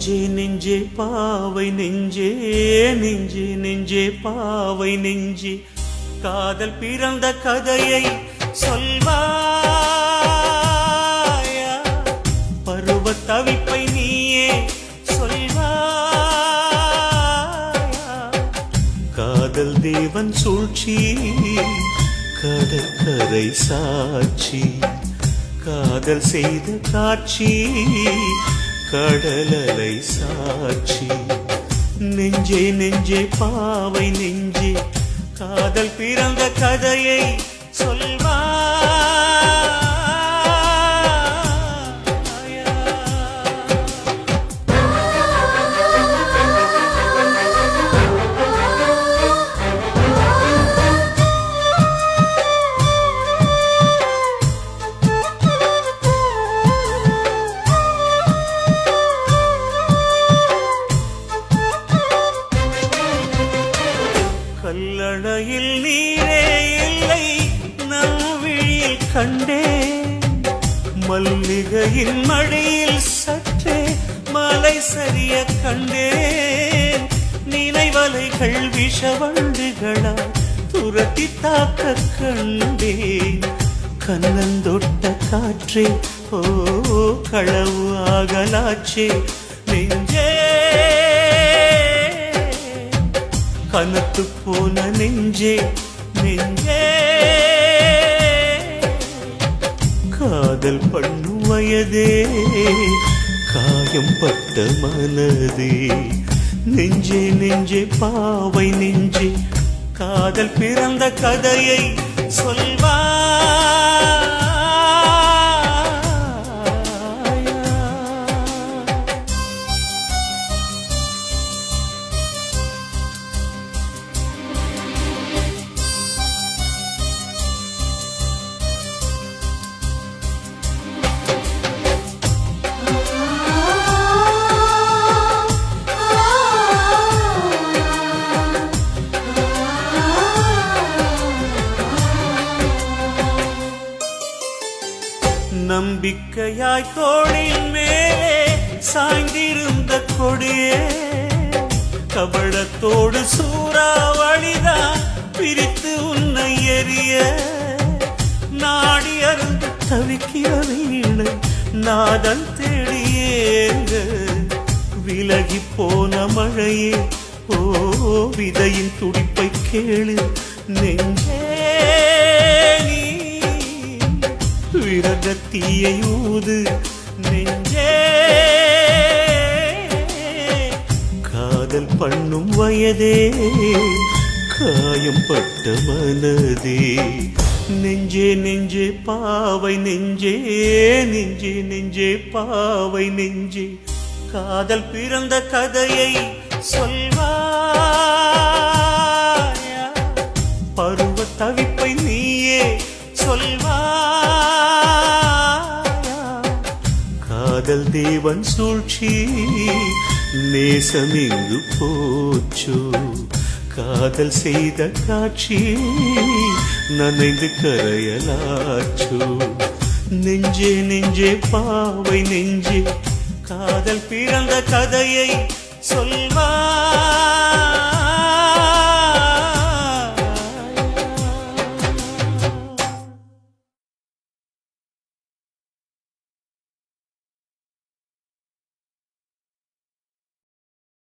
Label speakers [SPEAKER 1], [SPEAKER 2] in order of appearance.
[SPEAKER 1] நெஞ்சே நெஞ்சே பாவை நெஞ்சே நெஞ்சே நெஞ்சே பாவை நெஞ்சே காதல் பிறந்த கதையை சொல்வாயா பருவ தவிப்பை நீயே சொல்வாயா காதல் தேவன் சூழ்ச்சி கடற்கரை சாட்சி காதல் செய்த காட்சி கடலலை சாட்சி நெஞ்சே நெஞ்சே பாவை நெஞ்சே காதல் பிறந்த கதையை சொல்வா கல்லணையில் நீரே இல்லை நவ்விழியில் கண்டே மல்லிகையின் மடியில் சற்றே மலை சரிய கண்டேன் நினைவலைகள் விஷவண்டுகளால் துரத்தி தாக்க கண்டேன் கண்ணந்தொட்ட காற்றே ஓ களவு ஆகலாச்சே நெஞ்சே கனத்து போன நெஞ்சே நெஞ்சே காதல் பண்ணும் வயதே காயம் பட்ட மனதே நெஞ்சே நெஞ்சே பாவை நெஞ்சே காதல் பிறந்த கதையை சொல்வா நம்பிக்கையாய் தோளின் மேலே சாய்ந்திருந்த கொடியே கபடத்தோடு சூறாவளிதான் பிரித்து உன்னை எறிய நாடி அருந்து தவிக்கிற வீணை நாதன் தேடியேங்க விலகி போன மழையே ஓ விதையின் துடிப்பை கேளு நெஞ்சே விரகத்தீயை ஊது நெஞ்சே காதல் பண்ணும் வயதே காயம் பட்ட மனதே நெஞ்சே நெஞ்சே பாவை நெஞ்சே நெஞ்சே நெஞ்சே பாவை நெஞ்சே காதல் பிறந்த கதையை சொல்வாயா பருவ தவிப்பை நீயே சொல்வா காதல் தேவன் சூழ்ச்சி நேசம் எங்கு போச்சோ காதல் செய்த காட்சி நனைந்து கரையலாச்சோ நெஞ்சே நெஞ்சே பாவை நெஞ்சே காதல் பிறந்த கதையை சொல்வா